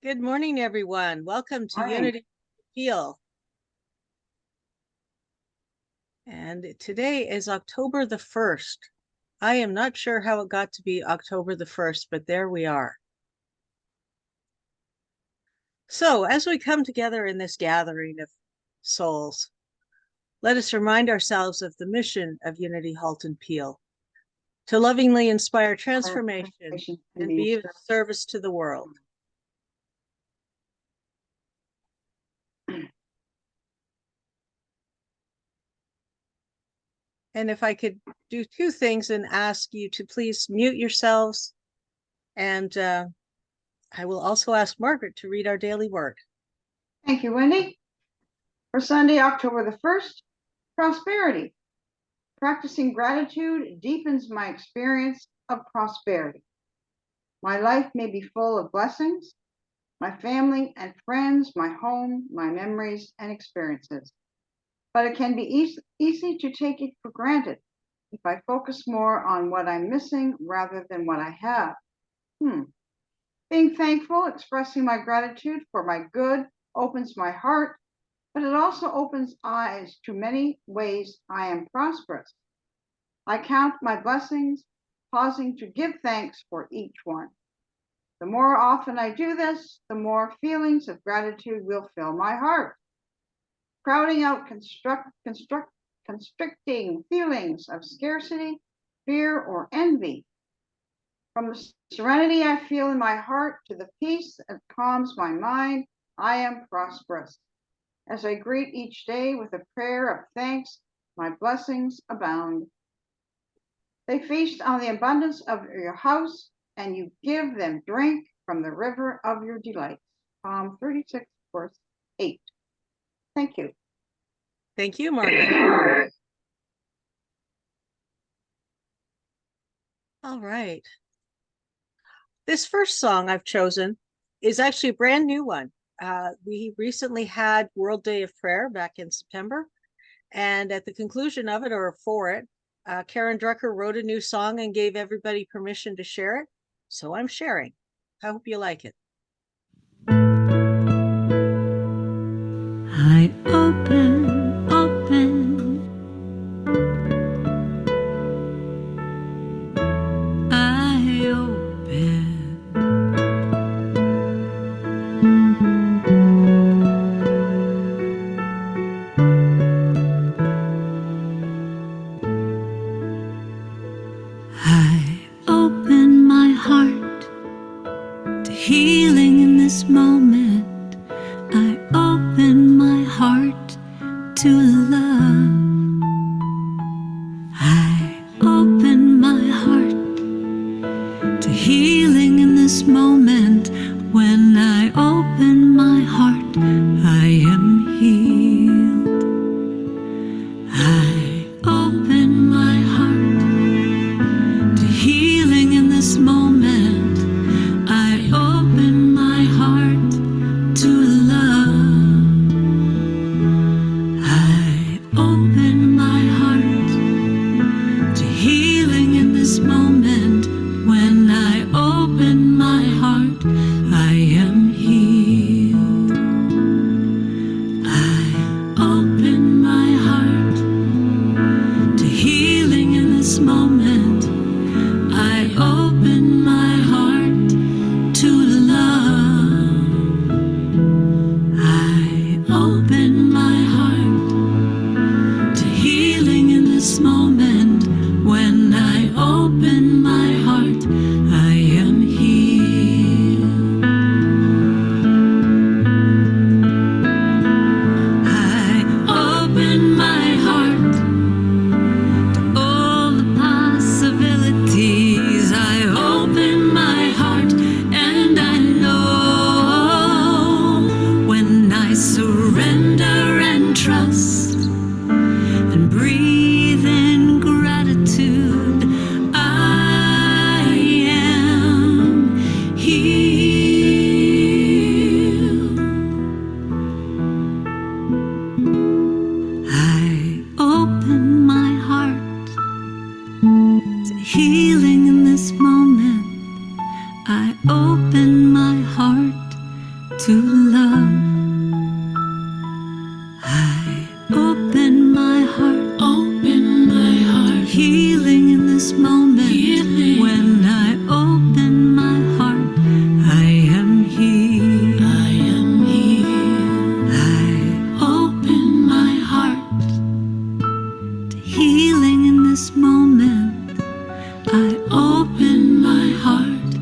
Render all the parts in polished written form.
Good morning, everyone. Welcome to Morning. Unity Feel. And today is October the 1st. I am not sure how it got to be October the 1st, but there we are. So, as we come together in this gathering of souls, let us remind ourselves of the mission of Unity Halton Peel to lovingly inspire transformation and be of service to the world. And if I could do two things and ask you to please mute yourselves, and I will also ask Margaret to read our daily word. Thank you, Wendy. For Sunday, October the 1st, prosperity. Practicing gratitude deepens my experience of prosperity. My life may be full of blessings, my family and friends, my home, my memories and experiences. But it can be easy to take it for granted if I focus more on what I'm missing rather than what I have. Being thankful, expressing my gratitude for my good opens my heart, but it also opens eyes to many ways I am prosperous. I count my blessings, pausing to give thanks for each one. The more often I do this, the more feelings of gratitude will fill my heart. Crowding out constricting feelings of scarcity, fear, or envy. From the serenity I feel in my heart to the peace that calms my mind, I am prosperous. As I greet each day with a prayer of thanks, my blessings abound. They feast on the abundance of your house, and you give them drink from the river of your delights. Psalm 36, verse 8. Thank you. Thank you, Margaret. All right. This first song I've chosen is actually a brand new one. We recently had World Day of Prayer back in September, and at the conclusion of it, or for it, Karen Drucker wrote a new song and gave everybody permission to share it. So I'm sharing. I hope you like it. I open. I open my heart to healing in this moment. I open my heart to love. I open my heart to healing in this moment. When I open my heart, I am healed. I open my heart to healing in this moment. I open my heart to love. I open my heart to healing in this moment. When I open my heart, I am healed. I open my heart to healing in this moment. I open my heart to love. I open my heart to healing in this moment. When I open my heart, I am healed. I open my heart to all the possibilities. I open my heart, and I know when I surrender and trust and breathe in gratitude, I When I open my heart, I am here. I am here. I open my heart to healing in this moment. I open my heart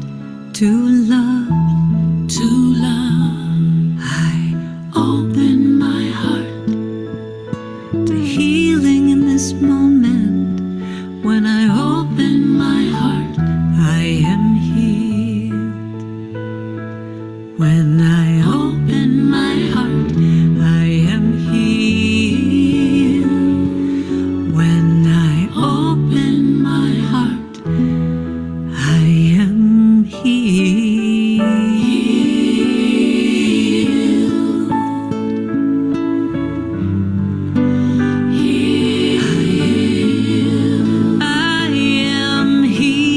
to love. To love. I open my heart to healing in this moment. When I open my heart, I am healed. When I open my heart, I am healed. When I open my heart, I am healed. I am healed.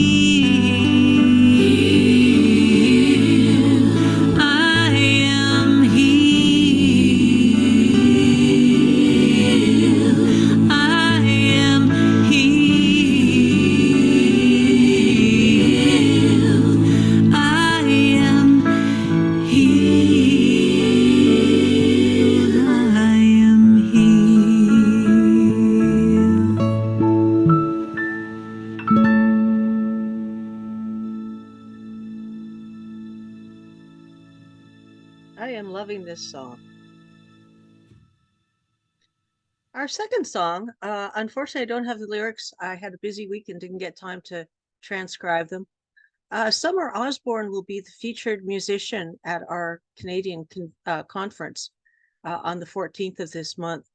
I am healed. I am healed. I am healed. I am healed. I am loving this song. Our second song, unfortunately, I don't have the lyrics. I had a busy week and didn't get time to transcribe them. Summer Osborne will be the featured musician at our Canadian conference on the 14th of this month.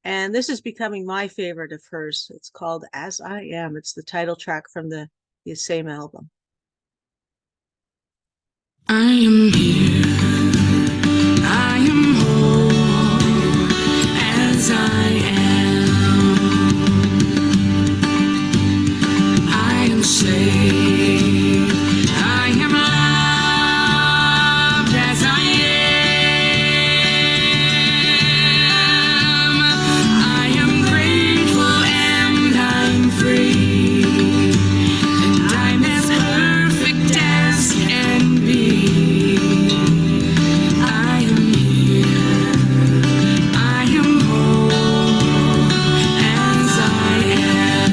And this is becoming my favorite of hers. It's called As I Am. It's the title track from the same album. I am here. I am whole as I am. I am saved. I am loved as I am. I am grateful and I'm free. And I'm as perfect as can be. I am here. I am whole as I am.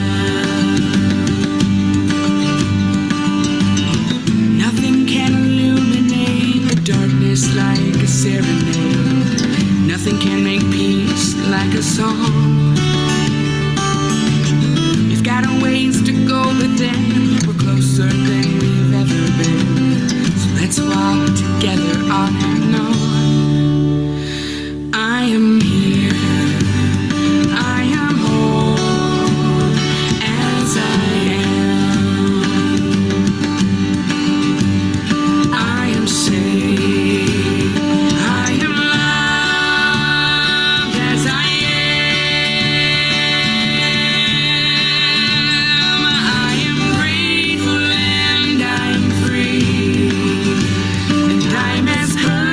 Nothing can illuminate the darkness like a serenade. Nothing can make peace like a song. We've got a ways to go, but then we're closer than we've ever been. So let's walk together on and on. I am here. I am whole as I am. I am saved. I am loved as I am. I am grateful and I'm free. And I'm as perfect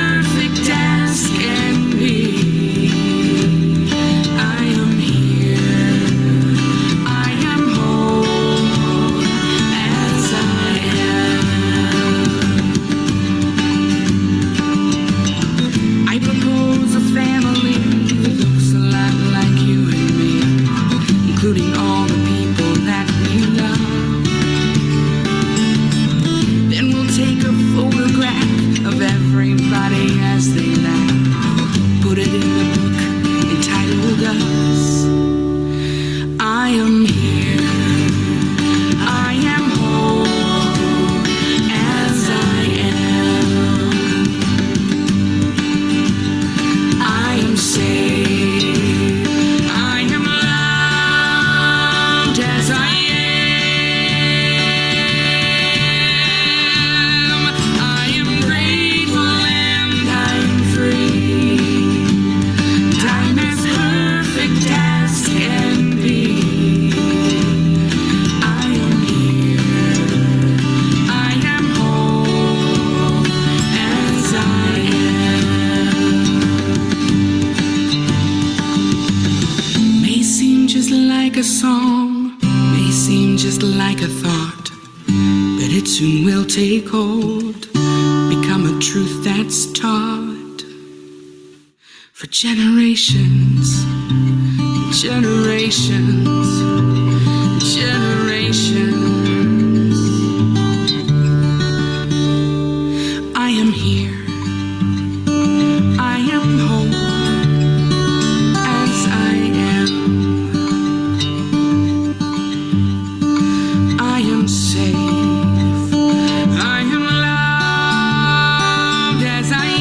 it soon will take hold, become a truth that's taught for generations, generations, generations. I am here, I am home as I am. I am safe, I am loved as I am.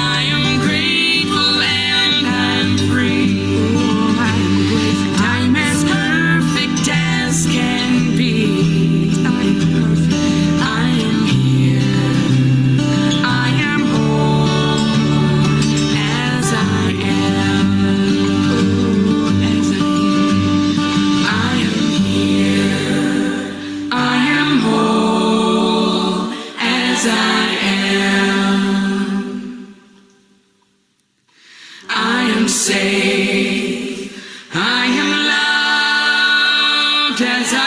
I am grateful and I'm free. Oh, I am grateful. I'm as perfect as can be. I'm perfect. I am here. I am whole as I am. Oh, as I am. I am here. I am whole as I am. I am safe. I am loved as I am.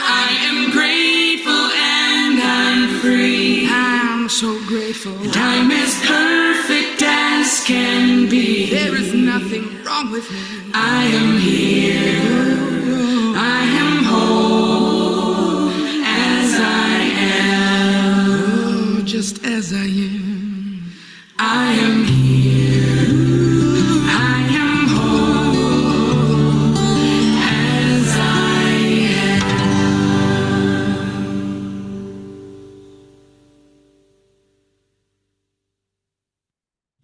I am grateful and I'm free. I'm so grateful. And I'm as perfect as can be. There is nothing wrong with me. I am here. I am whole as I am. Oh, just as I am. I am here. I am whole as I am.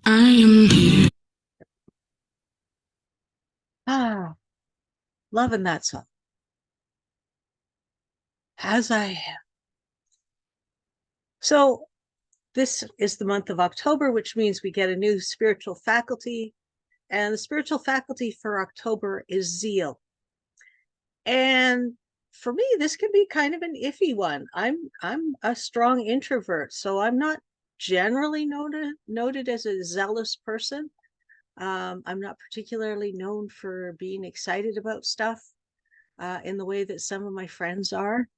I am here. Ah, loving that song. As I am. So this is the month of October, which means we get a new spiritual faculty. And the spiritual faculty for October is zeal. And for me, this can be kind of an iffy one. I'm a strong introvert, so I'm not generally noted as a zealous person. I'm not particularly known for being excited about stuff in the way that some of my friends are.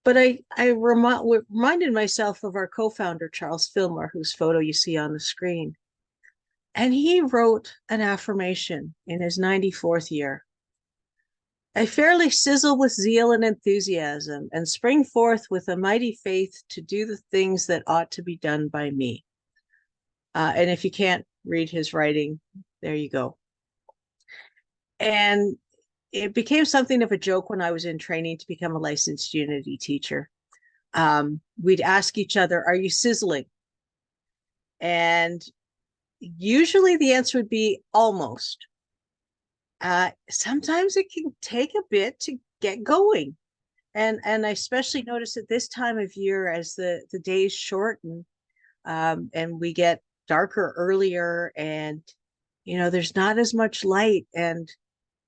But I reminded myself of our co-founder, Charles Fillmore, whose photo you see on the screen. And he wrote an affirmation in his 94th year. I fairly sizzle with zeal and enthusiasm and spring forth with a mighty faith to do the things that ought to be done by me. And if you can't read his writing, there you go. And it became something of a joke when I was in training to become a licensed Unity teacher. We'd ask each other, are you sizzling? And usually the answer would be almost. Sometimes it can take a bit to get going. And I especially notice at this time of year as the days shorten and we get darker earlier and, there's not as much light. And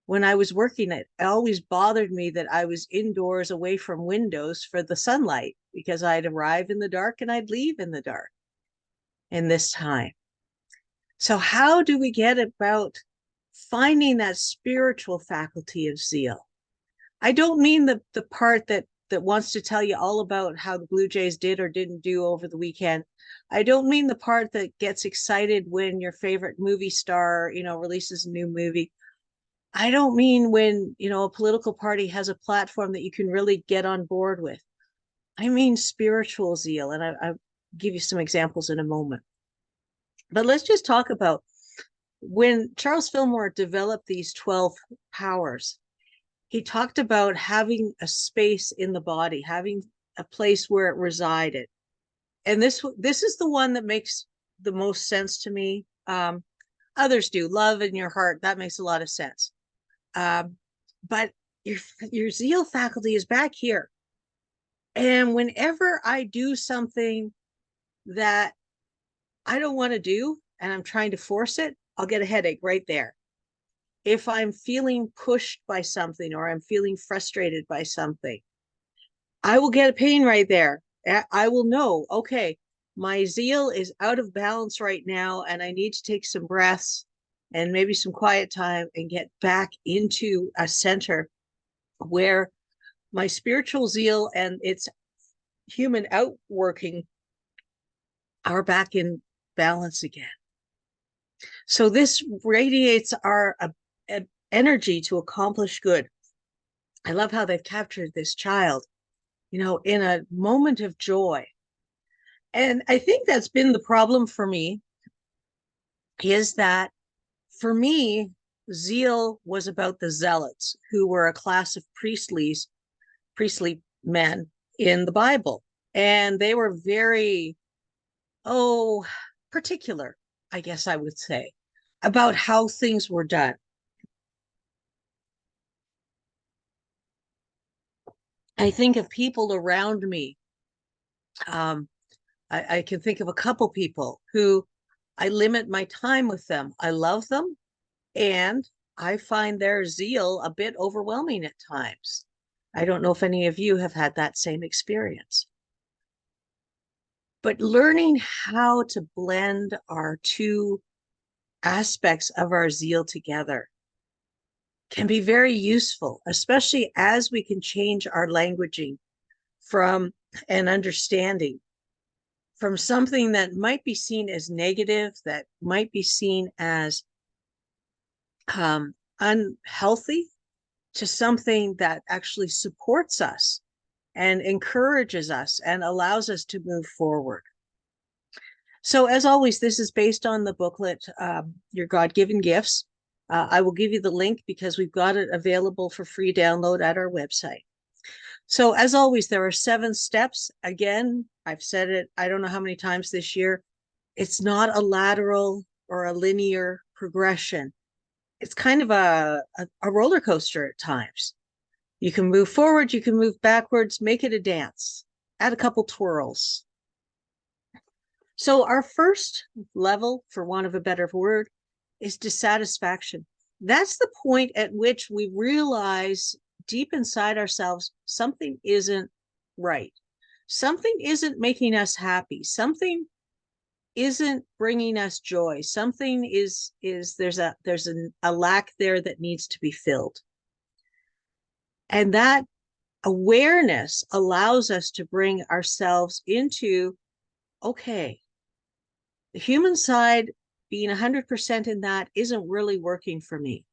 when I was working, it always bothered me that I was indoors away from windows for the sunlight because I'd arrive in the dark and I'd leave in the dark in this time. So how do we get about finding that spiritual faculty of zeal? I don't mean the part that wants to tell you all about how the Blue Jays did or didn't do over the weekend. I don't mean the part that gets excited when your favorite movie star, releases a new movie. I don't mean when, a political party has a platform that you can really get on board with. I mean spiritual zeal, and I'll give you some examples in a moment. But let's just talk about when Charles Fillmore developed these 12 powers. He talked about having a space in the body, having a place where it resided. And this is the one that makes the most sense to me. Others do. Love in your heart, that makes a lot of sense. But your zeal faculty is back here. And whenever I do something that I don't want to do and I'm trying to force it, I'll get a headache right there. If I'm feeling pushed by something or I'm feeling frustrated by something, I will get a pain right there. I will know, okay, my zeal is out of balance right now, and I need to take some breaths and maybe some quiet time and get back into a center where my spiritual zeal and its human outworking are back in balance again. So this radiates our energy to accomplish good. I love how they've captured this child, in a moment of joy. And I think that's been the problem for me, is that for me, zeal was about the zealots, who were a class of priestly men in the Bible. And they were very, particular, I guess I would say, about how things were done. I think of people around me. I can think of a couple people who I limit my time with them. I love them, and I find their zeal a bit overwhelming at times. I don't know if any of you have had that same experience. But learning how to blend our two aspects of our zeal together can be very useful, especially as we can change our languaging from an understanding from something that might be seen as negative, that might be seen as unhealthy, to something that actually supports us and encourages us and allows us to move forward. So as always, this is based on the booklet, Your God-Given Gifts. I will give you the link because we've got it available for free download at our website. So as always, there are 7 steps. Again, I've said it, I don't know how many times this year. It's not a lateral or a linear progression. It's kind of a roller coaster at times. You can move forward, you can move backwards, make it a dance, add a couple twirls. So our first level, for want of a better word, is dissatisfaction. That's the point at which we realize deep inside ourselves something isn't right. Something isn't making us happy. Something isn't bringing us joy. Something there's a lack there that needs to be filled. And that awareness allows us to bring ourselves into, okay, the human side, being 100% in that isn't really working for me.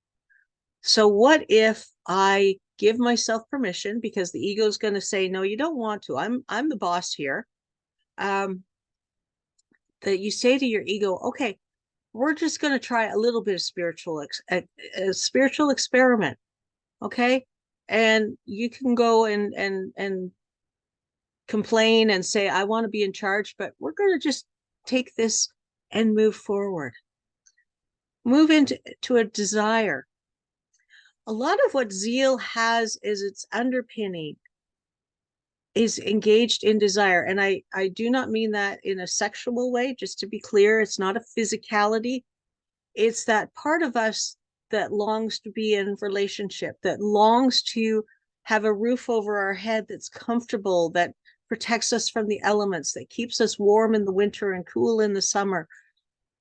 So what if I give myself permission, because the ego is going to say, no, you don't want to. I'm the boss here. That you say to your ego, okay, we're just going to try a little bit of a spiritual experiment. Okay. And you can go and complain and say, I want to be in charge, but we're going to just take this and move forward. Move into a desire. A lot of what zeal has is its underpinning is engaged in desire. And I do not mean that in a sexual way, just to be clear. It's not a physicality. It's that part of us that longs to be in relationship, that longs to have a roof over our head that's comfortable, that protects us from the elements, that keeps us warm in the winter and cool in the summer.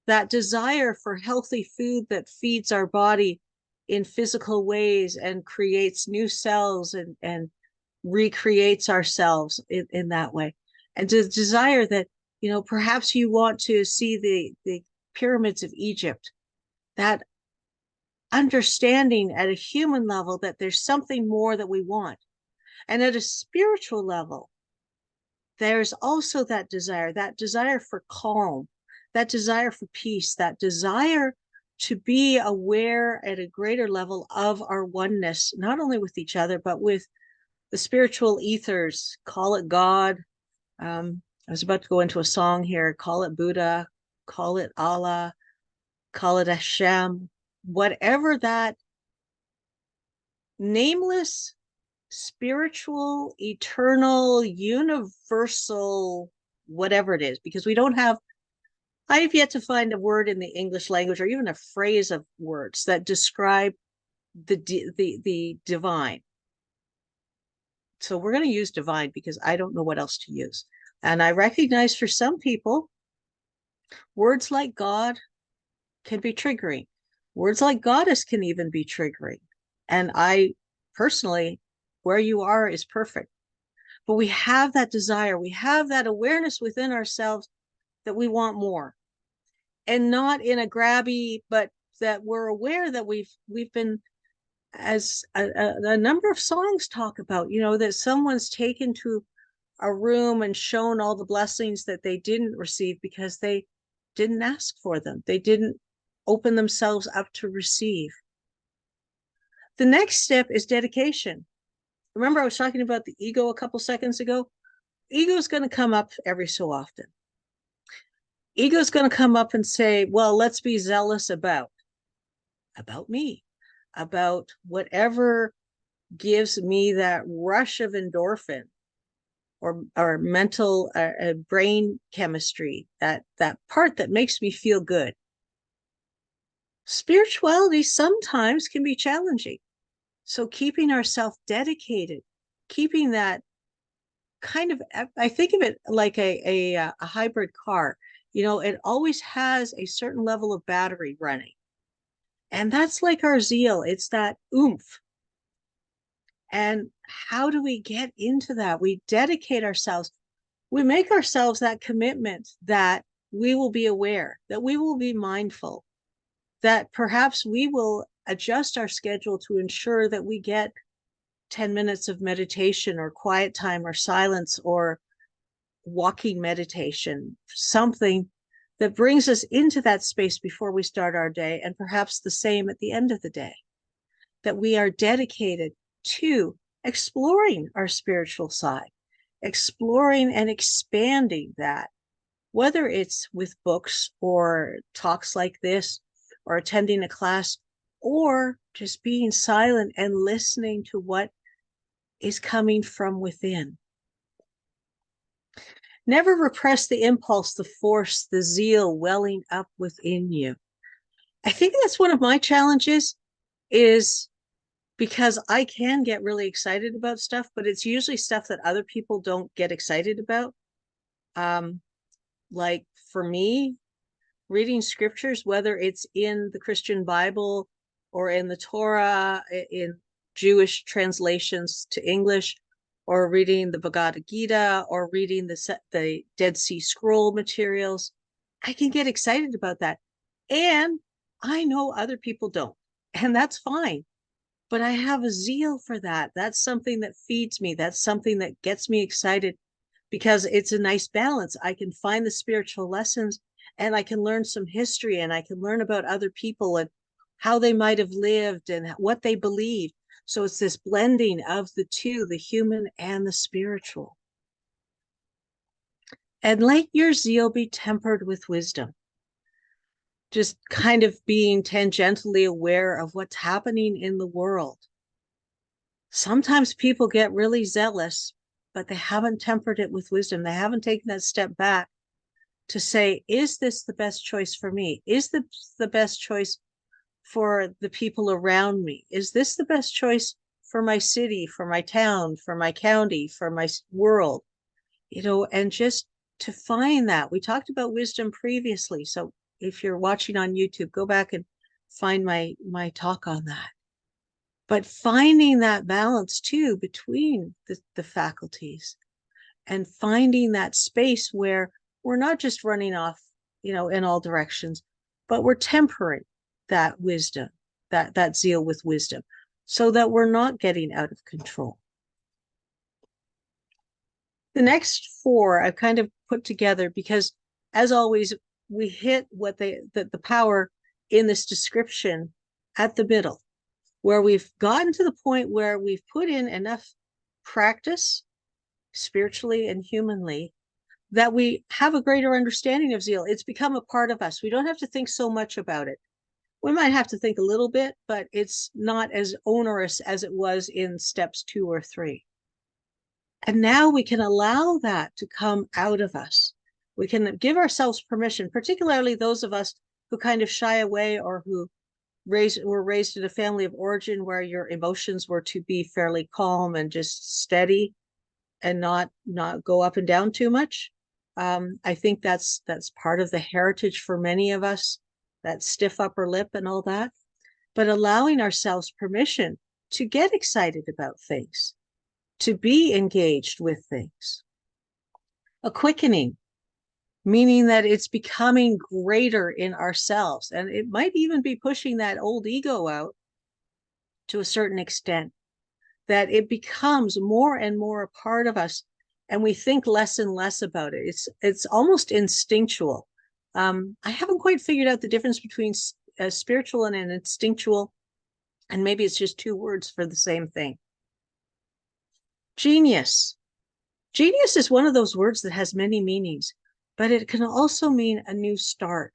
That desire for healthy food that feeds our body in physical ways and creates new cells and recreates ourselves in that way. And the desire that, perhaps you want to see the pyramids of Egypt, that understanding at a human level that there's something more that we want. And at a spiritual level, there's also that desire for calm, that desire for peace, that desire to be aware at a greater level of our oneness, not only with each other, but with the spiritual ethers. Call it God. I was about to go into a song here. Call it Buddha, call it Allah, call it Hashem, whatever that nameless, spiritual, eternal, universal, whatever it is, because I've yet to find a word in the English language or even a phrase of words that describe the divine. So we're going to use divine because I don't know what else to use. And I recognize for some people, words like God can be triggering. Words like goddess can even be triggering. And I personally, where you are is perfect. But we have that desire, we have that awareness within ourselves that we want more. And not in a grabby, but that we're aware that we've been, as a number of songs talk about, that someone's taken to a room and shown all the blessings that they didn't receive because they didn't ask for them. They didn't open themselves up to receive. The next step is dedication. Remember, I was talking about the ego a couple seconds ago? Ego is going to come up every so often. Ego is going to come up and say, well, let's be zealous about me, about whatever gives me that rush of endorphin or mental brain chemistry, that part that makes me feel good. Spirituality sometimes can be challenging. So keeping ourselves dedicated, keeping that kind of, I think of it like a hybrid car. It always has a certain level of battery running. And that's like our zeal. It's that oomph. And how do we get into that? We dedicate ourselves. We make ourselves that commitment that we will be aware, that we will be mindful, that perhaps we will adjust our schedule to ensure that we get 10 minutes of meditation or quiet time or silence or walking meditation, something that brings us into that space before we start our day, and perhaps the same at the end of the day, that we are dedicated to exploring our spiritual side, exploring and expanding that, whether it's with books or talks like this, or attending a class, or just being silent and listening to what is coming from within. Never repress the impulse, the force, the zeal welling up within you. I think that's one of my challenges, is because I can get really excited about stuff, but it's usually stuff that other people don't get excited about. Like for me, reading scriptures, whether it's in the Christian Bible or in the Torah, in Jewish translations to English, or reading the Bhagavad Gita, or reading the Dead Sea Scroll materials, I can get excited about that. And I know other people don't, and that's fine. But I have a zeal for that. That's something that feeds me. That's something that gets me excited, because it's a nice balance. I can find the spiritual lessons, and I can learn some history, and I can learn about other people and how they might have lived and what they believed. So it's this blending of the two, the human and the spiritual. And let your zeal be tempered with wisdom. Just kind of being tangentially aware of what's happening in the world. Sometimes people get really zealous, but they haven't tempered it with wisdom. They haven't taken that step back to say, is this the best choice for me? Is this the best choice for the people around me? Is this the best choice for my city, for my town, for my county, for my world? And just to find that. We talked about wisdom previously. So if you're watching on YouTube, go back and find my talk on that. But finding that balance too between the faculties, and finding that space where we're not just running off, in all directions, but we're tempering that wisdom, that zeal with wisdom, so that we're not getting out of control. The next 4 I've kind of put together because, as always, we hit what the power in this description at the middle, where we've gotten to the point where we've put in enough practice, spiritually and humanly, that we have a greater understanding of zeal. It's become a part of us. We don't have to think so much about it. We might have to think a little bit, but it's not as onerous as it was in steps 2 or 3. And now we can allow that to come out of us. We can give ourselves permission, particularly those of us who kind of shy away, or who were raised in a family of origin where your emotions were to be fairly calm and just steady. and not go up and down too much. I think that's part of the heritage for many of us, that stiff upper lip and all that. But allowing ourselves permission to get excited about things, to be engaged with things. A quickening, meaning that it's becoming greater in ourselves. And it might even be pushing that old ego out to a certain extent, that it becomes more and more a part of us, and we think less and less about it. It's almost instinctual. I haven't quite figured out the difference between spiritual and an instinctual, and maybe it's just two words for the same thing. Genius. Genius is one of those words that has many meanings, but it can also mean a new start.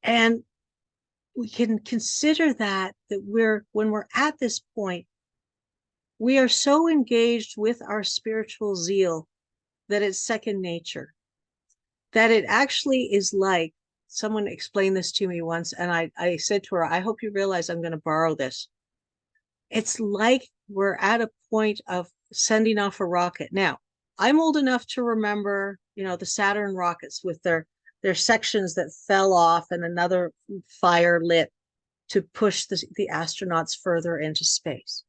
And we can consider that when we're at this point, we are so engaged with our spiritual zeal that it's second nature, that it actually is like, someone explained this to me once, and I said to her, I hope you realize I'm going to borrow this. It's like we're at a point of sending off a rocket. Now, I'm old enough to remember, the Saturn rockets with their sections that fell off and another fire lit to push the astronauts further into space.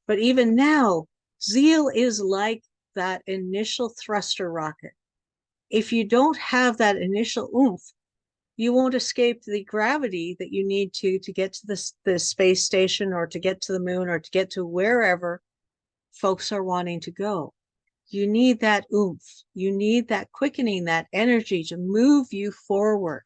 But even now, zeal is like that initial thruster rocket. If you don't have that initial oomph, you won't escape the gravity that you need to get to the space station, or to get to the moon, or to get to wherever folks are wanting to go. You need that oomph. You need that quickening, that energy to move you forward.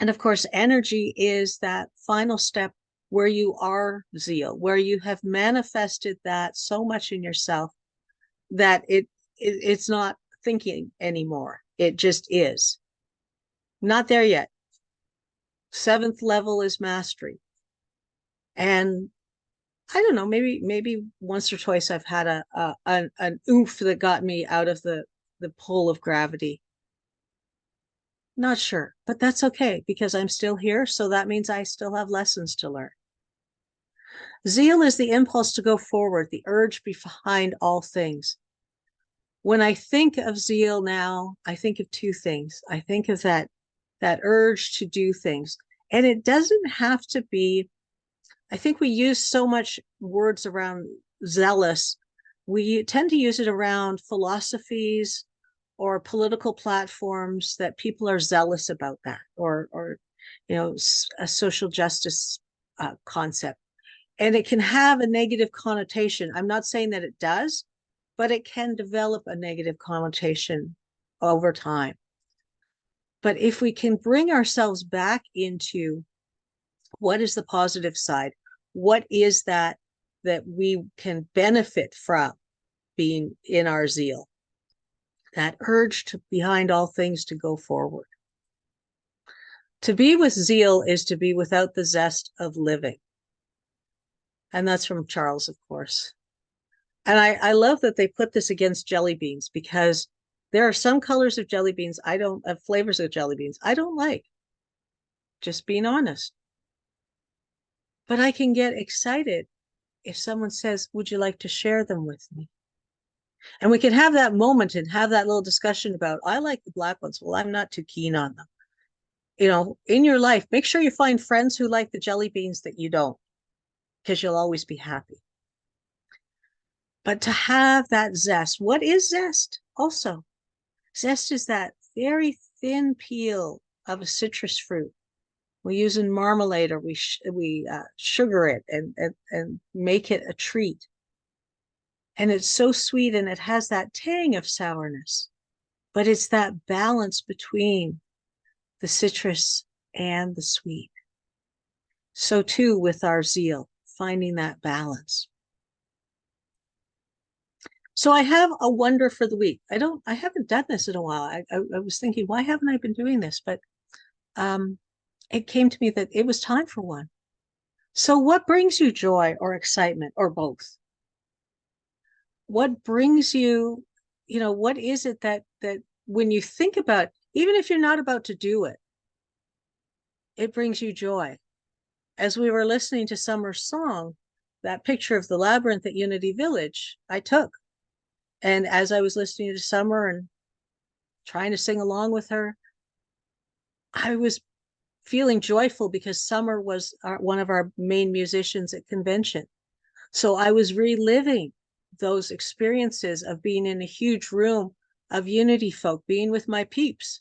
And of course, energy is that final step where you are zeal, where you have manifested that so much in yourself that it's not thinking anymore. It just is. Not there yet. 7th level is mastery. And I don't know, maybe once or twice I've had an oomph that got me out of the pull of gravity. Not sure, but that's okay, because I'm still here, so that means I still have lessons to learn. Zeal is the impulse to go forward, the urge behind all things. When I think of zeal now, I think of two things. I think of that urge to do things. And it doesn't have to be, I think we use so much words around zealous. We tend to use it around philosophies or political platforms, that people are zealous about that, or a social justice concept. And it can have a negative connotation. I'm not saying that it does, but it can develop a negative connotation over time. But if we can bring ourselves back into what is the positive side, what is that we can benefit from being in our zeal, that urge to behind all things to go forward. To be with zeal is to be without the zest of living. And that's from Charles, of course. And I love that they put this against jelly beans, because there are some colors of jelly beans flavors of jelly beans I don't like. Just being honest. But I can get excited if someone says, would you like to share them with me? And we can have that moment and have that little discussion about, I like the black ones. Well, I'm not too keen on them. In your life, make sure you find friends who like the jelly beans that you don't, because you'll always be happy. But to have that zest, what is zest also? Zest is that very thin peel of a citrus fruit. We use in marmalade, or we sugar it and make it a treat. And it's so sweet, and it has that tang of sourness, but it's that balance between the citrus and the sweet. So too with our zeal, finding that balance. So I have a wonder for the week. I haven't done this in a while. I was thinking, why haven't I been doing this? But it came to me that it was time for one. So what brings you joy or excitement, or both? What brings you, what is it that when you think about, even if you're not about to do it, it brings you joy? As we were listening to Summer's song, that picture of the labyrinth at Unity Village, I took. And as I was listening to Summer and trying to sing along with her, I was feeling joyful because Summer was one of our main musicians at convention. So I was reliving those experiences of being in a huge room of Unity folk, being with my peeps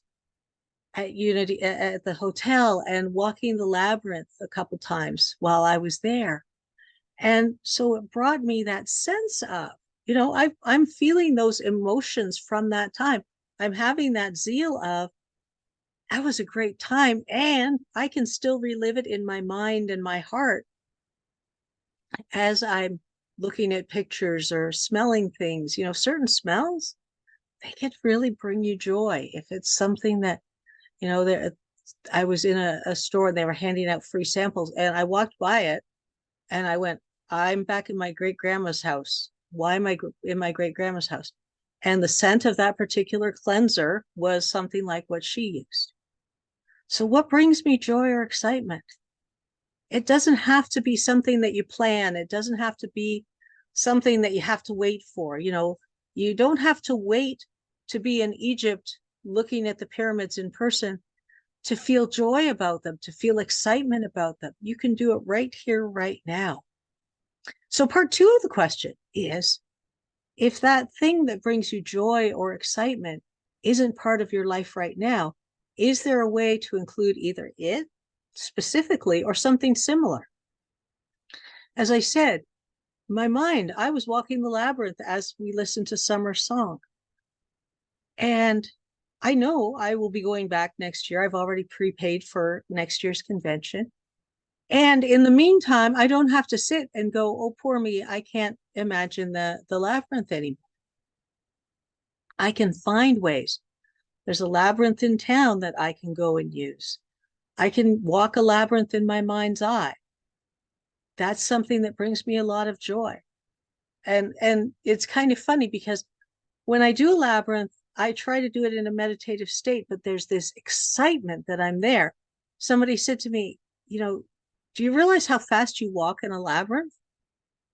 at Unity at the hotel and walking the labyrinth a couple times while I was there. And so it brought me that sense of, I'm feeling those emotions from that time. I'm having that zeal of, that was a great time, and I can still relive it in my mind and my heart as I'm looking at pictures or smelling things. Certain smells, they can really bring you joy. If it's something that, I was in a store and they were handing out free samples, and I walked by it and I went, I'm back in my great grandma's house. Why am I in my great grandma's house? And the scent of that particular cleanser was something like what she used. So what brings me joy or excitement? It doesn't have to be something that you plan. It doesn't have to be something that you have to wait for. You don't have to wait to be in Egypt looking at the pyramids in person to feel joy about them, to feel excitement about them. You can do it right here, right now. So part 2 of the question is, if that thing that brings you joy or excitement isn't part of your life right now, is there a way to include either it specifically or something similar? As I said, my mind, I was walking the labyrinth as we listened to Summer's song. And I know I will be going back next year. I've already prepaid for next year's convention. And in the meantime, I don't have to sit and go, oh, poor me, I can't imagine the labyrinth anymore. I can find ways. There's a labyrinth in town that I can go and use. I can walk a labyrinth in my mind's eye. That's something that brings me a lot of joy. And it's kind of funny because when I do a labyrinth, I try to do it in a meditative state, but there's this excitement that I'm there. Somebody said to me, do you realize how fast you walk in a labyrinth?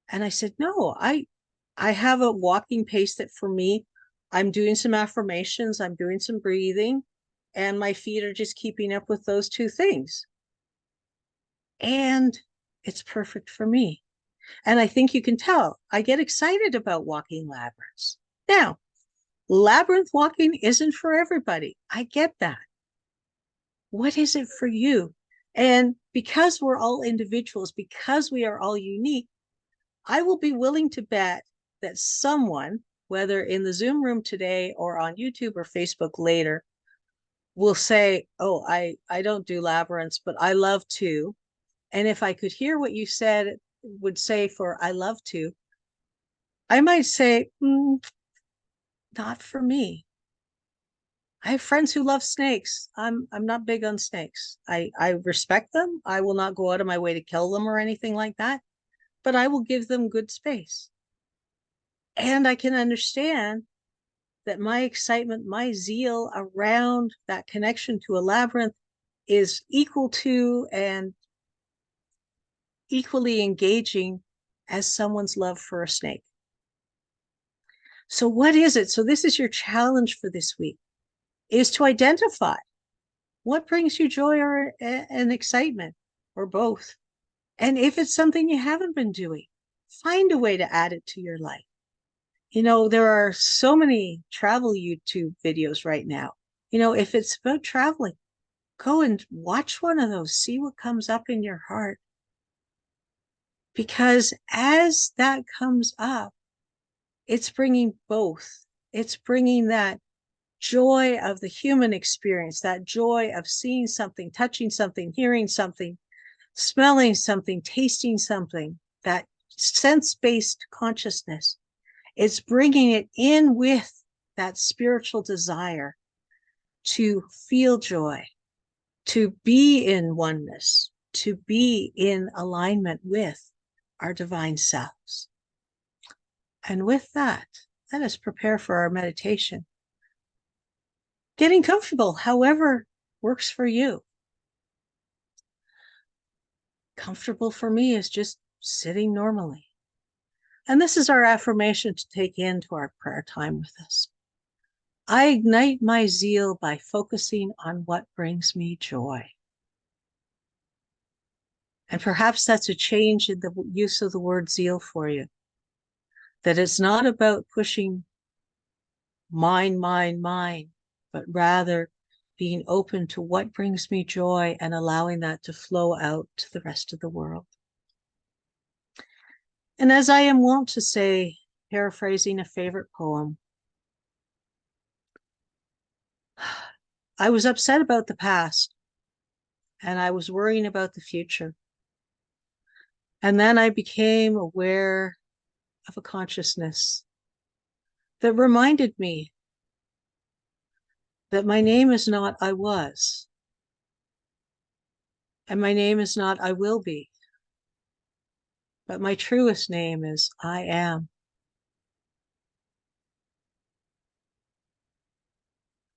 And I said, no, I have a walking pace that for me, I'm doing some affirmations, I'm doing some breathing, and my feet are just keeping up with those two things. And it's perfect for me. And I think you can tell I get excited about walking labyrinths. Now, labyrinth walking isn't for everybody. I get that. What is it for you? And because we're all individuals, because we are all unique, I will be willing to bet that someone, whether in the Zoom room today or on YouTube or Facebook later, will say, oh, I don't do labyrinths, but I love to. And if I could hear what you said, would say for I love to, I might say, not for me. I have friends who love snakes. I'm not big on snakes. I respect them. I will not go out of my way to kill them or anything like that, but I will give them good space. And I can understand that my excitement, my zeal around that connection to a labyrinth is equal to and equally engaging as someone's love for a snake. So what is it? So this is your challenge for this week, is to identify what brings you joy or and excitement, or both. And if it's something you haven't been doing, find a way to add it to your life. There are so many travel YouTube videos right now. If it's about traveling, go and watch one of those, see what comes up in your heart. Because as that comes up, it's bringing both. It's bringing that joy of the human experience, that joy of seeing something, touching something, hearing something, smelling something, tasting something, that sense-based consciousness. It's bringing it in with that spiritual desire to feel joy, to be in oneness, to be in alignment with our divine selves. And with that, let us prepare for our meditation. Getting comfortable, however works for you. Comfortable for me is just sitting normally. And this is our affirmation to take into our prayer time with us. I ignite my zeal by focusing on what brings me joy. And perhaps that's a change in the use of the word zeal for you. That it's not about pushing mine, but rather being open to what brings me joy and allowing that to flow out to the rest of the world. And as I am wont to say, paraphrasing a favorite poem, I was upset about the past and I was worrying about the future. And then I became aware of a consciousness that reminded me that my name is not I was, and my name is not I will be, but my truest name is I am.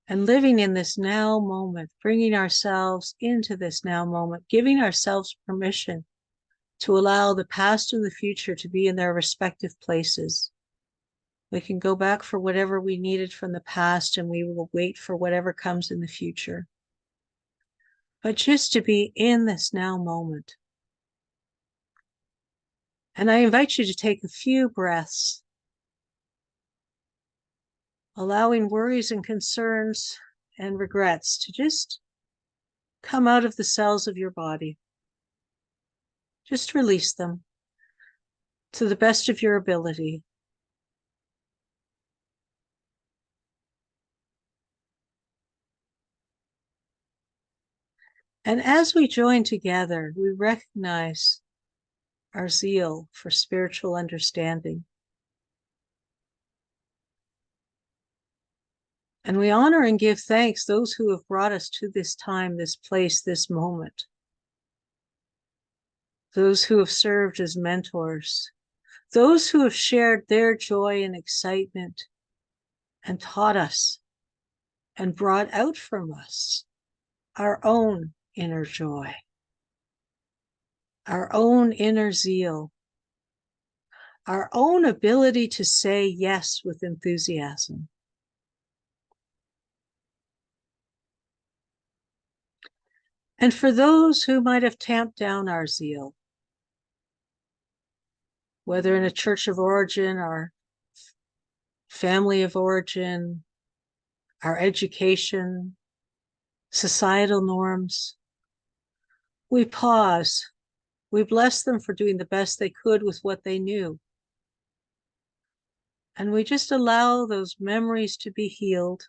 And living in this now moment, bringing ourselves into this now moment, giving ourselves permission to allow the past and the future to be in their respective places. We can go back for whatever we needed from the past, and we will wait for whatever comes in the future. But just to be in this now moment. And I invite you to take a few breaths, allowing worries and concerns and regrets to just come out of the cells of your body. Just release them to the best of your ability. And as we join together, we recognize our zeal for spiritual understanding. And we honor and give thanks those who have brought us to this time, this place, this moment. Those who have served as mentors, those who have shared their joy and excitement and taught us and brought out from us our own inner joy, our own inner zeal, our own ability to say yes with enthusiasm. And for those who might have tamped down our zeal, whether in a church of origin, our family of origin, our education, societal norms, we pause. We bless them for doing the best they could with what they knew. And we just allow those memories to be healed.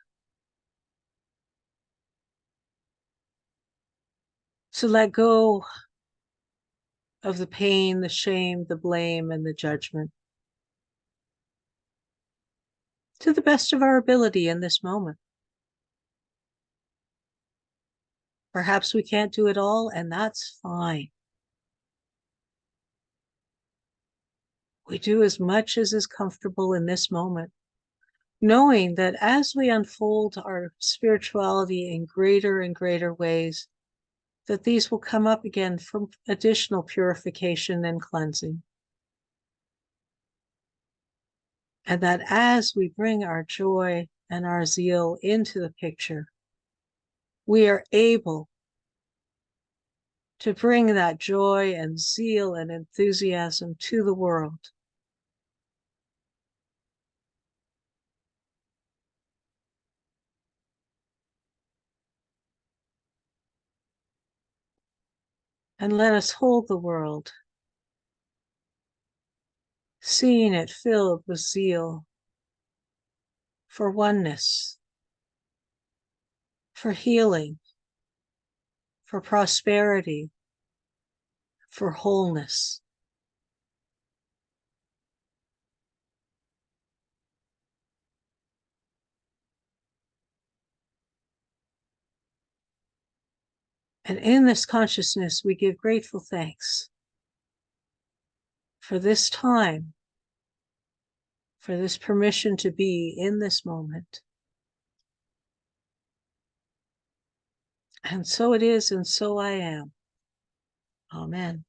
To let go of the pain, the shame, the blame, and the judgment. To the best of our ability in this moment. Perhaps we can't do it all, and that's fine. We do as much as is comfortable in this moment, knowing that as we unfold our spirituality in greater and greater ways, that these will come up again from additional purification and cleansing. And that as we bring our joy and our zeal into the picture, we are able to bring that joy and zeal and enthusiasm to the world. And let us hold the world, seeing it filled with zeal for oneness, for healing, for prosperity, for wholeness. And in this consciousness, we give grateful thanks for this time, for this permission to be in this moment. And so it is, and so I am. Amen.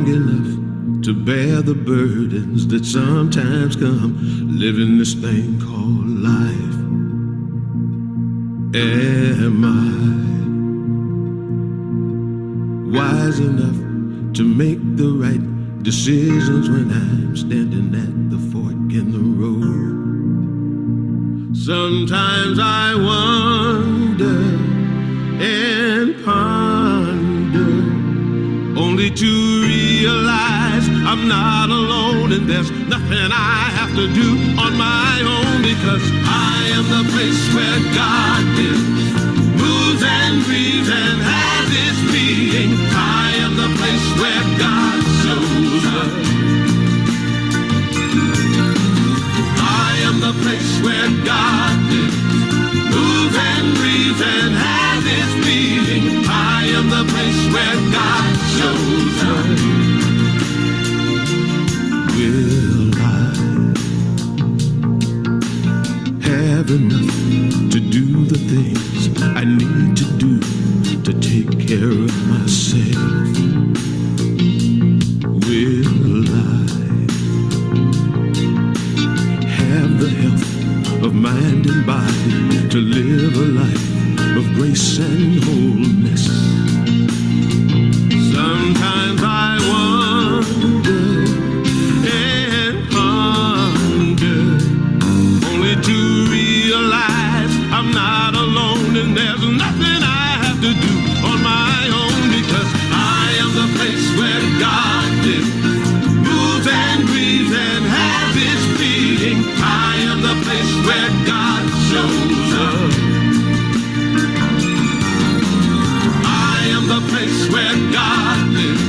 enough to bear the burdens that sometimes come living this thing called life. Am I wise enough to make the right decisions when I'm standing at the fork in the road? Sometimes I wonder and ponder, only to realize I'm not alone and there's nothing I have to do on my own, because I am the place where God lives, moves and breathes and has its being. I am the place where God shows up. I am the place where God lives, moves and breathes and has its being. I am the place where God shows up. Will I have enough to do the things I need to do to take care of myself? Will I have the health of mind and body to live a life of grace and wholeness? Sometimes I wonder and ponder, only to realize I'm not alone and there's nothing I have to do on my own, because I am the place where God lives, moves and breathes and has its being. I am the place where God shows up. I am the place where God lives,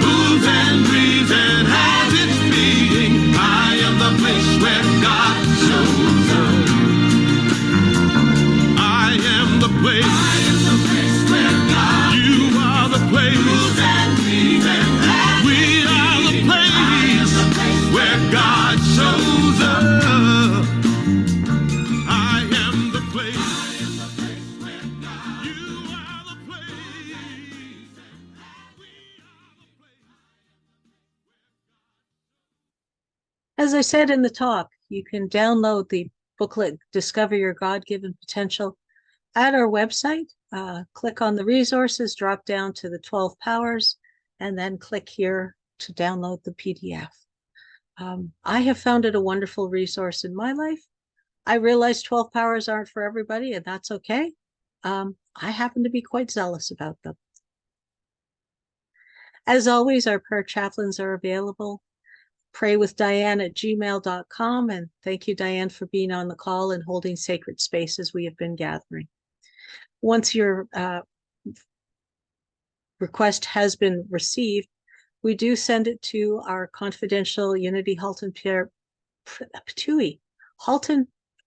moves and breathes and has its being. I am the place where God shows up. I am the place. I am the place where God. You are the place. Moves and breathes and has we are the place where God shows up. I am the place. I am the place where God. You are the place. As I said in the talk, you can download the booklet, Discover Your God-Given Potential, at our website. Click on the resources, drop down to the 12 powers, and then click here to download the PDF. I have found it a wonderful resource in my life. I realize 12 powers aren't for everybody, and that's okay. I happen to be quite zealous about them. As always, our prayer chaplains are available. praywithdiane@gmail.com. And thank you, Diane, for being on the call and holding sacred space as we have been gathering. Once your request has been received, we do send it to our confidential Unity Halton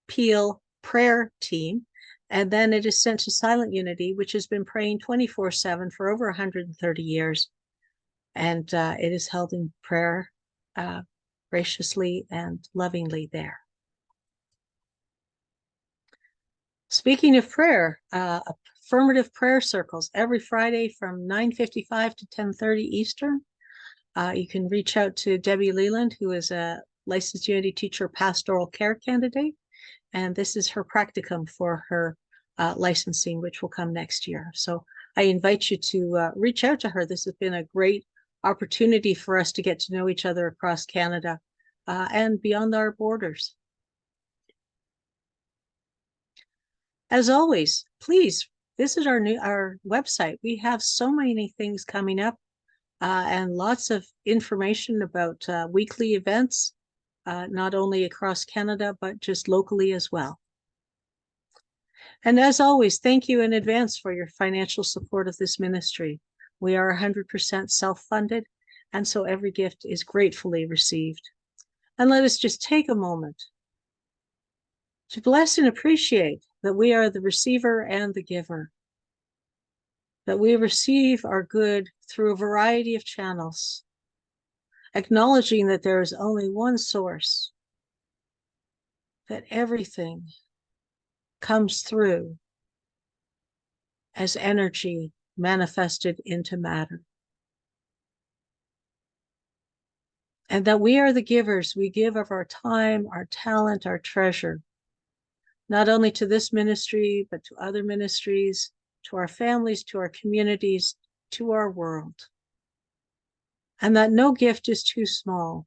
Peel prayer team. And then it is sent to Silent Unity, which has been praying 24/7 for over 130 years. And it is held in prayer graciously and lovingly there. Speaking of prayer, affirmative prayer circles every Friday from 9:55 to 10:30 Eastern. You can reach out to Debbie Leland, who is a licensed Unity teacher, pastoral care candidate, and this is her practicum for her licensing, which will come next year. So I invite you to reach out to her. This has been a great opportunity for us to get to know each other across Canada and beyond our borders. As always, please visit our website. We have so many things coming up and lots of information about weekly events, not only across Canada, but just locally as well. And as always, thank you in advance for your financial support of this ministry. We are 100% self-funded, and so every gift is gratefully received. And let us just take a moment to bless and appreciate that we are the receiver and the giver, that we receive our good through a variety of channels, acknowledging that there is only one source, that everything comes through as energy manifested into matter. and that we are the givers. We give of our time, our talent, our treasure, not only to this ministry, but to other ministries, to our families, to our communities, to our world. And that no gift is too small.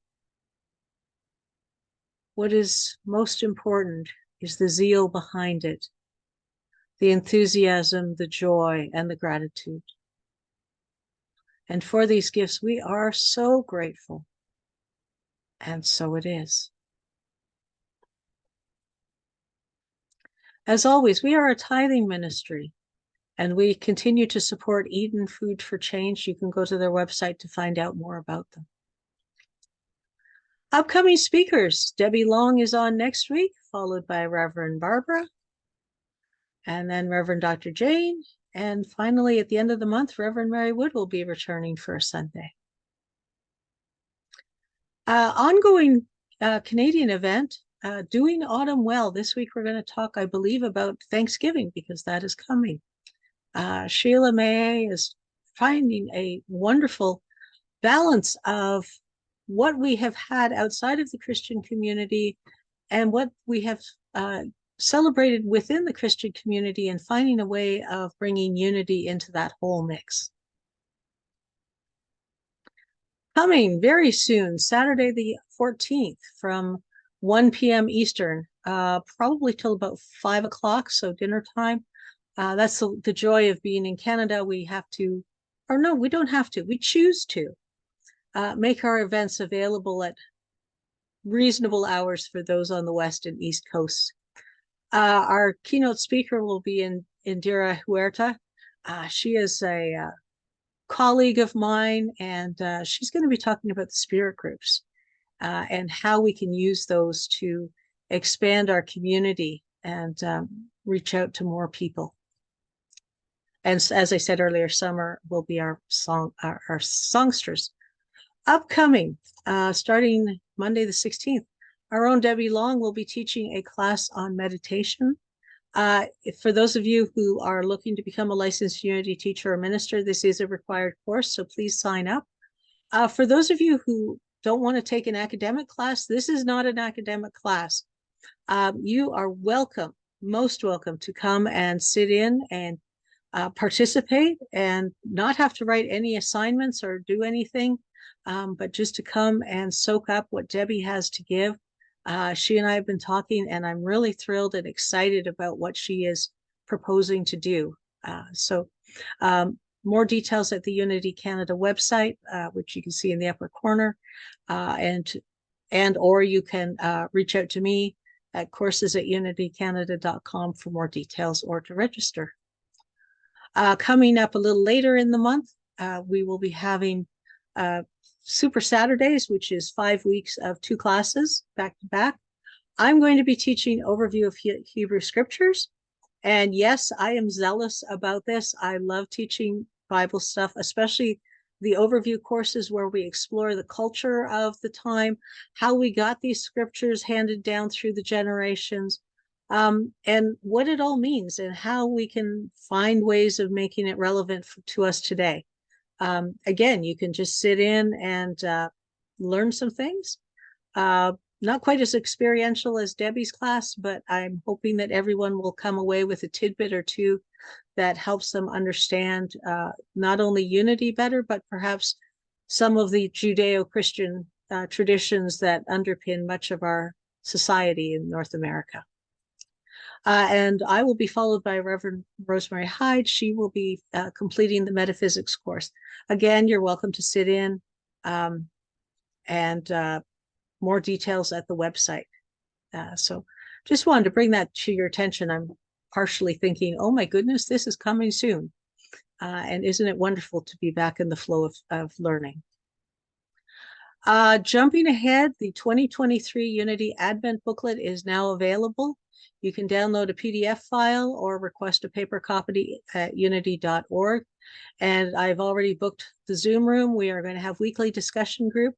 What is most important is the zeal behind it, the enthusiasm, the joy, and the gratitude. And for these gifts, we are so grateful. And so it is. As always, we are a tithing ministry, and we continue to support Eden Food for Change. You can go to their website to find out more about them. Upcoming speakers, Debbie Long is on next week, followed by Reverend Barbara, and then Reverend Dr. Jane, and finally, at the end of the month, Reverend Mary Wood will be returning for a Sunday. Ongoing Canadian event, Doing Autumn Well. This week we're going to talk, I believe, about Thanksgiving, because that is coming. Sheila May is finding a wonderful balance of what we have had outside of the Christian community and what we have celebrated within the Christian community, and finding a way of bringing unity into that whole mix. Coming very soon, Saturday the 14th from 1 p.m. Eastern, probably till about 5 o'clock, so dinner time. That's the joy of being in Canada. We have to, or no, we don't have to, we choose to make our events available at reasonable hours for those on the West and East Coasts. Our keynote speaker will be Indira Huerta. She is a colleague of mine, and she's going to be talking about the spirit groups and how we can use those to expand our community and reach out to more people. And as I said earlier, summer will be our songsters. Upcoming, starting Monday the 16th, our own Debbie Long will be teaching a class on meditation. For those of you who are looking to become a licensed Unity teacher or minister, this is a required course, so please sign up. For those of you who don't want to take an academic class, this is not an academic class. You are welcome, most welcome, to come and sit in and participate and not have to write any assignments or do anything, but just to come and soak up what Debbie has to give. She and I have been talking, and I'm really thrilled and excited about what she is proposing to do. So more details at the Unity Canada website, which you can see in the upper corner, or you can reach out to me at courses@unitycanada.com for more details or to register. Coming up a little later in the month, we will be having Super Saturdays, which is 5 weeks of 2 classes back to back. I'm going to be teaching overview of Hebrew scriptures. And yes, I am zealous about this. I love teaching Bible stuff, especially the overview courses where we explore the culture of the time, how we got these scriptures handed down through the generations, and what it all means and how we can find ways of making it relevant to us today. Again, you can just sit in and learn some things. Not quite as experiential as Debbie's class, but I'm hoping that everyone will come away with a tidbit or two that helps them understand not only unity better, but perhaps some of the Judeo-Christian traditions that underpin much of our society in North America. And I will be followed by Reverend Rosemary Hyde. She will be completing the metaphysics course. Again, you're welcome to sit in, and more details at the website. So just wanted to bring that to your attention. I'm partially thinking, oh my goodness, this is coming soon. And isn't it wonderful to be back in the flow of learning? Jumping ahead, the 2023 Unity Advent booklet is now available. You can download a PDF file or request a paper copy at unity.org. And I've already booked the Zoom room. We are going to have weekly discussion group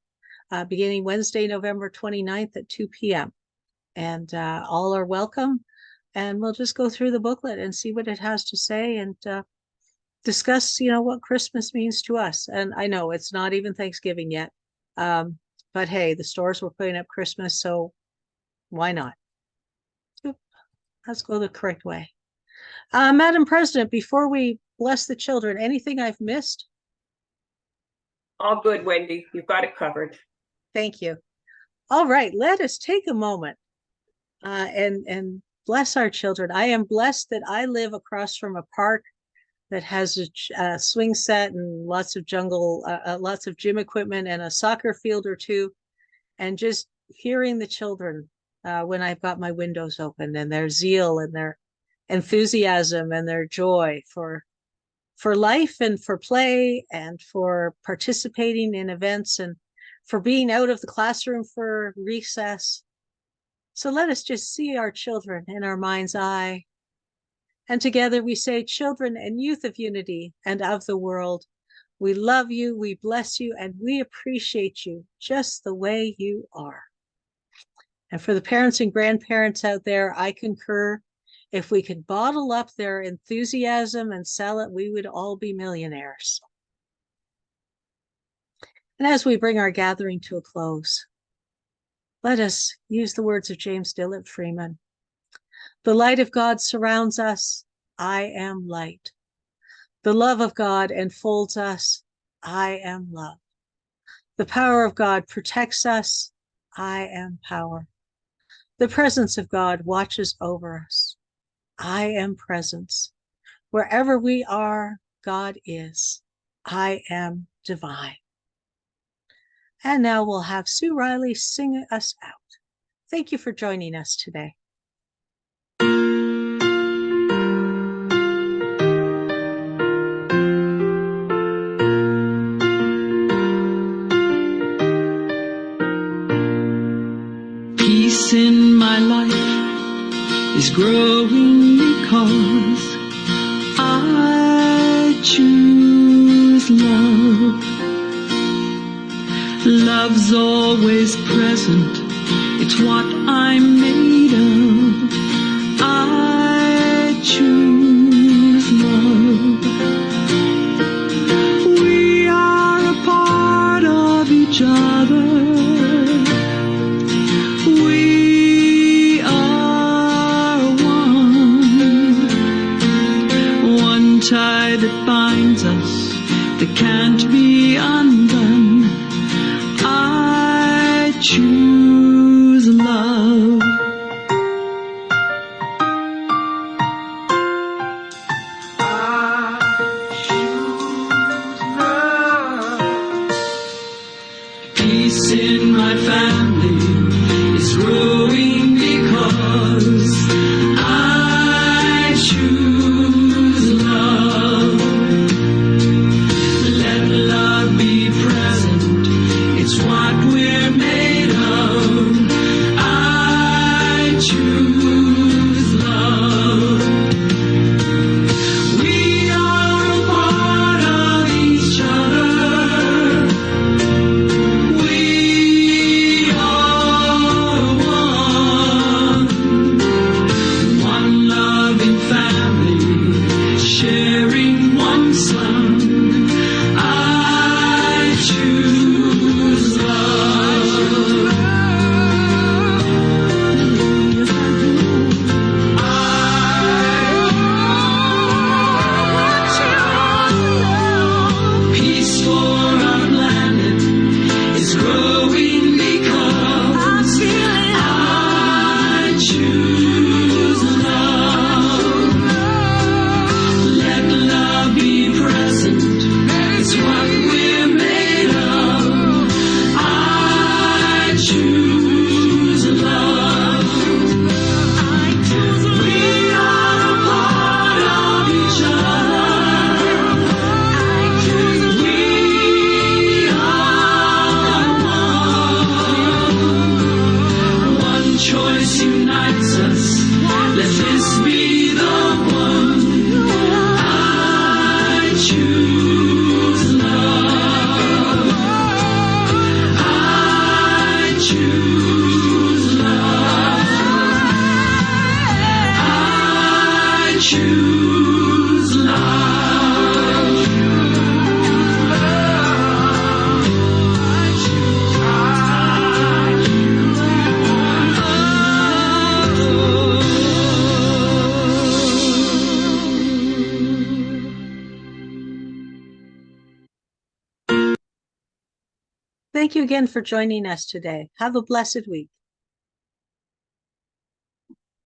beginning Wednesday, November 29th at 2 p.m. And all are welcome. And we'll just go through the booklet and see what it has to say and discuss, what Christmas means to us. And I know it's not even Thanksgiving yet. But hey, the stores were putting up Christmas, so why not? Let's go the correct way. Madam President, before we bless the children, anything I've missed? All good, Wendy. You've got it covered. Thank you. All right, let us take a moment and bless our children. I am blessed that I live across from a park that has a swing set and lots of lots of gym equipment and a soccer field or two. And just hearing the children when I've got my windows open, and their zeal and their enthusiasm and their joy for life and for play and for participating in events and for being out of the classroom for recess. So let us just see our children in our mind's eye. And together we say, children and youth of unity and of the world, we love you, we bless you, and we appreciate you just the way you are. And for the parents and grandparents out there, I concur. If we could bottle up their enthusiasm and sell it, we would all be millionaires. And as we bring our gathering to a close, let us use the words of James Dillard Freeman. The light of God surrounds us. I am light. The love of God enfolds us. I am love. The power of God protects us. I am power. The presence of God watches over us. I am presence. Wherever we are, God is. I am divine. And now we'll have Sue Riley sing us out. Thank you for joining us today. Peace in my life is growing because I choose love. Love's always present, it's what I'm made of. I choose love. We are a part of each other. We are one tie that binds us, that can't be undone. I choose love. I choose love. Peace in my family is growing because I choose love. Let love be present, it's what we're made of. I choose love. We are a part of each other. We are one loving family, sharing one sun. I choose love. Peace for our planet is growing because I choose love. Let love be present, it's what we're made of. I choose love. We are a part of each other. We are one choice unites us. Let this be the one. I choose love. I choose love. I choose love. Thank you again for joining us today. Have a blessed week.